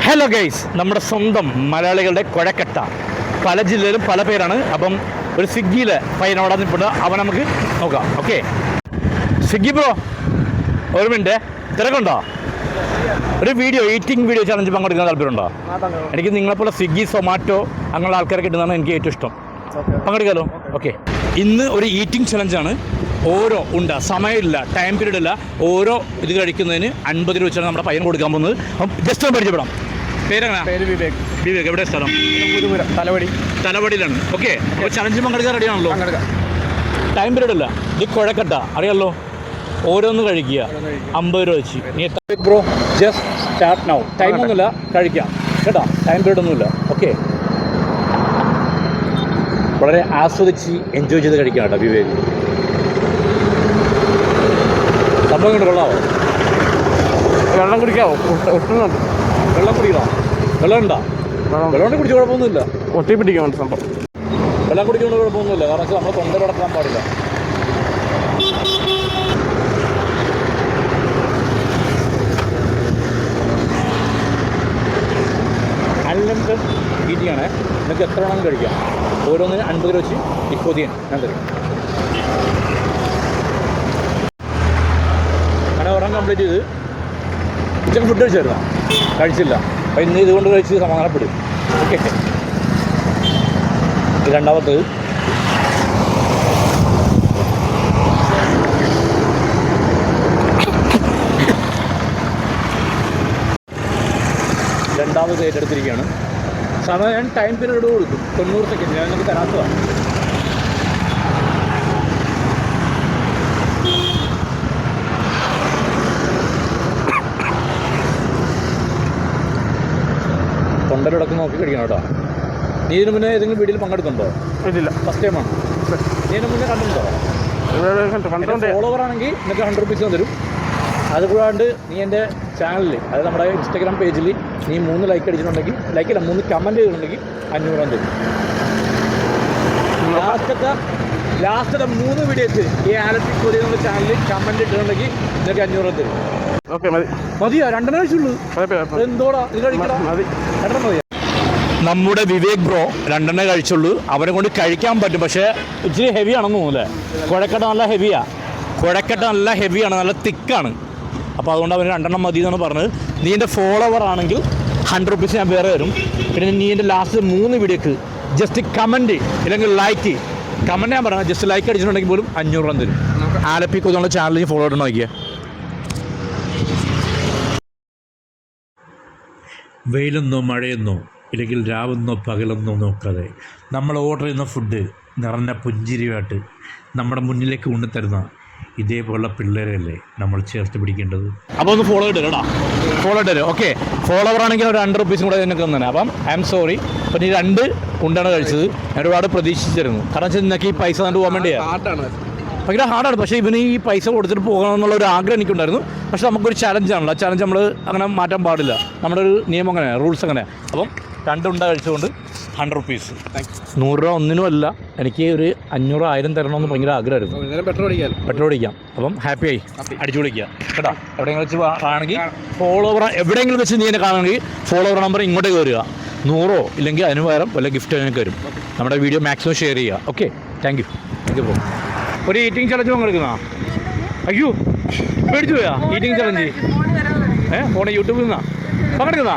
Hello guys, നമ്മുടെ സ്വന്തം മലയാളികളുടെ കുഴക്കട്ട പല ജില്ലയിലും പല പേരാണ്. അപ്പം ഒരു സ്വിഗ്ഗിയിലെ പയ്യനോടെ നിൽപ്പുണ്ട്, അവൻ നമുക്ക് നോക്കാം. ഓക്കെ സ്വിഗ്ഗി ബ്രോ, ഒരു മിനിറ്റ്, തിരക്കുണ്ടോ? ഒരു ഈറ്റിംഗ് വീഡിയോ ചലഞ്ച് പങ്കെടുക്കാൻ താല്പര്യമുണ്ടോ? എനിക്ക് നിങ്ങളെപ്പോലെ സ്വിഗ്ഗി, സൊമാറ്റോ അങ്ങനെയുള്ള ആൾക്കാരെ കിട്ടുന്നതാണ് എനിക്ക് ഏറ്റവും ഇഷ്ടം. പങ്കെടുക്കാമല്ലോ? ഓക്കെ, ഇന്ന് ഒരു ഈറ്റിംഗ് ചലഞ്ചാണ്. ഓരോ സമയമില്ല, ടൈം പീരീഡ് ഇല്ല. ഓരോ ഇത് കഴിക്കുന്നതിന് 50 രൂപ വെച്ചാണ് നമ്മുടെ പയ്യൻ കൊടുക്കാൻ പോകുന്നത്. അപ്പം ജസ്റ്റ് ഒന്ന് പരിചയപ്പെടാം. പേരെങ്ങനെ? പേര് വിവേക്. വിവേക്, എവിടെ സ്ഥലം? തലവടിയിലാണ്. ഓക്കെ, അപ്പോൾ ചലഞ്ച് പങ്കെടുക്കാൻ റെഡിയാണല്ലോ? ടൈം പീരീഡ് ഇല്ല. ഇത് കുഴക്കട്ട അറിയാമല്ലോ, ഓരോന്ന് കഴിക്കുക 50 രൂപ വെച്ച്. നീ ബ്രോ ജസ്റ്റ് സ്റ്റാർട്ട് നൗ. ടൈമൊന്നുമില്ല, കഴിക്കാം കേട്ടോ, ടൈം പീരീഡ് ഒന്നുമില്ല. ഓക്കെ, വളരെ ആസ്വദിച്ച് എൻജോയ് ചെയ്ത് കഴിക്കാം കേട്ടോ വിവേക്. സംഭവം കൊണ്ട് കൊള്ളാവോ? വെള്ളം കുടിക്കാവോ? ഒട്ടുന്നുണ്ട്. വെള്ളം കുടിക്കണോ? വെള്ളം ഉണ്ടോ? വെള്ളം കുടിച്ച് കുഴപ്പമൊന്നുമില്ല. ഒട്ടി പിടിക്കാൻ സംഭവം. വെള്ളം കുടിച്ചുകൊണ്ട് കുഴപ്പമൊന്നുമില്ല, കാരണം നമ്മൾ തൊണ്ട കിടക്കാൻ പാടില്ല. അൺലിമിറ്റഡ് ഈറ്റിംഗ് ആണ്. നിങ്ങൾക്ക് എത്ര വേണമെങ്കിലും കഴിക്കാം. ഓരോന്നിന് 50 രൂപ വെച്ച് ഇപ്പോതിയാണ് ഞാൻ തരും. അങ്ങനെ ഒരെണ്ണം കംപ്ലീറ്റ് ചെയ്ത് ഉച്ചക്ക് ഫുഡ് കഴിച്ചായിരുന്നോ? കഴിച്ചില്ല. അപ്പം ഇന്ന് ഇതുകൊണ്ട് കഴിച്ച് സമാധാനപ്പെടും. ഓക്കെ, രണ്ടാമത്തത് ഏറ്റെടുത്തിരിക്കുകയാണ്. സാധാരണ ഞാൻ ടൈം പീരീഡ് കൊടുക്കും, 90 സെക്കൻഡ്. ഞാൻ നിങ്ങൾക്ക് തരാത്തതാണ്. തൊണ്ടയിലടക്കം നോക്കി കഴിക്കണം കേട്ടോ. നീ ഇതിന് മുന്നേ ഏതെങ്കിലും വീഡിയോയിൽ പങ്കെടുക്കുന്നുണ്ടോ? ഇല്ല, ഫസ്റ്റ് ടൈമാണ്. നീ ഇതിന് മുന്നേ കണ്ടിട്ടുണ്ടോ? ഫോളോവർ ആണെങ്കിൽ നിനക്ക് 100 രൂപീസ് തരും. അതുകൂടാണ്ട് നീ എൻ്റെ ചാനലിൽ, അതായത് നമ്മുടെ ഇൻസ്റ്റാഗ്രാം പേജിൽ നീ 3 ലൈക്ക് അടിച്ചിട്ടുണ്ടെങ്കിൽ, ലൈക്കില്ല 3 കമൻറ്റ് ചെയ്തിട്ടുണ്ടെങ്കിൽ 500 രൂപ തരും. ലാസ്റ്റത്തെ 3 വീഡിയോസ് ഈ ആലപ്പിക് കൊറിയ നമ്മുടെ ചാനലിൽ കമൻറ്റ് ഇട്ടിട്ടുണ്ടെങ്കിൽ നിനക്ക് 500 രൂപ തരും. ഓക്കെ, മതിയോ? 2 കഴിച്ചുള്ളൂ. എന്തോടാ ഇത് കഴിക്കണം? മതി, 2 മതിയോ? നമ്മുടെ വിവേക് ബ്രോ 2 കഴിച്ചുള്ളൂ. അവനെ കൊണ്ട് കഴിക്കാൻ പറ്റും, പക്ഷേ ഇച്ചിരി ഹെവി ആണെന്ന് തോന്നുന്നില്ലേ? കുഴക്കട്ട നല്ല ഹെവിയാണ്, നല്ല തിക്കാണ്. അപ്പോൾ അതുകൊണ്ട് അവന് 2 മതി എന്നാണ് പറഞ്ഞത്. നീ എൻ്റെ ഫോളോവർ ആണെങ്കിൽ 100 രൂപീസ് ഞാൻ വേറെ തരും. പിന്നെ നീ എൻ്റെ ലാസ്റ്റ് 3 വീഡിയോക്ക് ജസ്റ്റ് കമൻറ്റ് ഇല്ലെങ്കിൽ ലൈക്ക്, കമൻറ്റ് ഞാൻ പറഞ്ഞത് ജസ്റ്റ് ലൈക്ക് അടിച്ചിട്ടുണ്ടെങ്കിൽ പോലും 500 രൂപ തരും. ആലപ്പി കൊതുള്ള ചാനൽ ഫോളോ ഇടണം. നോക്കിയാൽ വെയിലെന്നോ മഴയെന്നോ ഇല്ലെങ്കിൽ രാവെന്നോ പകലെന്നോ നോക്കാതെ നമ്മൾ ഓർഡർ ചെയ്യുന്ന ഫുഡ് നിറഞ്ഞ പുഞ്ചിരിയായിട്ട് നമ്മുടെ മുന്നിലേക്ക് കൊണ്ടുതരുന്ന ഇതേപോലുള്ള പിള്ളേരല്ലേ നമ്മൾ ചേർത്ത് പിടിക്കേണ്ടത്. അപ്പോൾ ഒന്ന് ഫോളോ ഇടരുടാ, ഫോളോ ഇടരും. ഓക്കെ, ഫോളോവർ ആണെങ്കിൽ ഒരു 100 രൂപീസും കൂടെ നിനക്ക് തന്നെ. അപ്പം ഐ എം സോറി. അപ്പം നീ 2 ഉണ്ടാണ് കഴിച്ചത്. ഞാൻ ഒരുപാട് പ്രതീക്ഷിച്ചിരുന്നു, കാരണം വെച്ചാൽ നിനക്ക് ഈ പൈസ കണ്ടു പോകാൻ വേണ്ടിയാണ്. ഭയങ്കര ഹാർഡാണ്. പക്ഷേ ഇവന് ഈ പൈസ കൊടുത്തിട്ട് പോകണം എന്നുള്ള ഒരു ആഗ്രഹം എനിക്കുണ്ടായിരുന്നു. പക്ഷേ നമുക്കൊരു ചലഞ്ചാണല്ലോ, ആ ചലഞ്ച് നമ്മൾ അങ്ങനെ മാറ്റാൻ പാടില്ല. നമ്മുടെ ഒരു നിയമം അങ്ങനെയാണ്, റൂൾസ് അങ്ങനെയാണ്. അപ്പം 2 ഉണ്ട കഴിച്ചുകൊണ്ട് 100 രൂപീസ്. 100 രൂപ ഒന്നിനും അല്ല, എനിക്ക് ഒരു 500 1000 തരണമെന്ന് ഭയങ്കര ആഗ്രഹമായിരുന്നു. പെട്രോൾ അടിക്കാം. അപ്പം ഹാപ്പിയായി, അടിച്ചു വിളിക്കുക കേട്ടോ. എവിടെയെങ്കിലും വെച്ച് ആണെങ്കിൽ ഫോളോവർ, എവിടെയെങ്കിലും വെച്ച് നീ എന്നെ കാണുകയാണെങ്കിൽ ഫോളോവർ നമ്പർ ഇങ്ങോട്ടേക്ക് വരിക. 100 ഇല്ലെങ്കിൽ അതിന് പകരം വല്ല ഗിഫ്റ്റ് എനിക്ക് വരും. നമ്മുടെ വീഡിയോ മാക്സിമം ഷെയർ ചെയ്യുക. Okay, thank you bro. ഒരു ഈറ്റിംഗ് ചലഞ്ച് പങ്കെടുക്കുന്ന? അയ്യോ, പേടിച്ചു പോയാ? ഈറ്റിംഗ് ചലഞ്ച് ഫോണിൽ യൂട്യൂബിൽ നിന്നാ പങ്കെടുക്കുന്ന?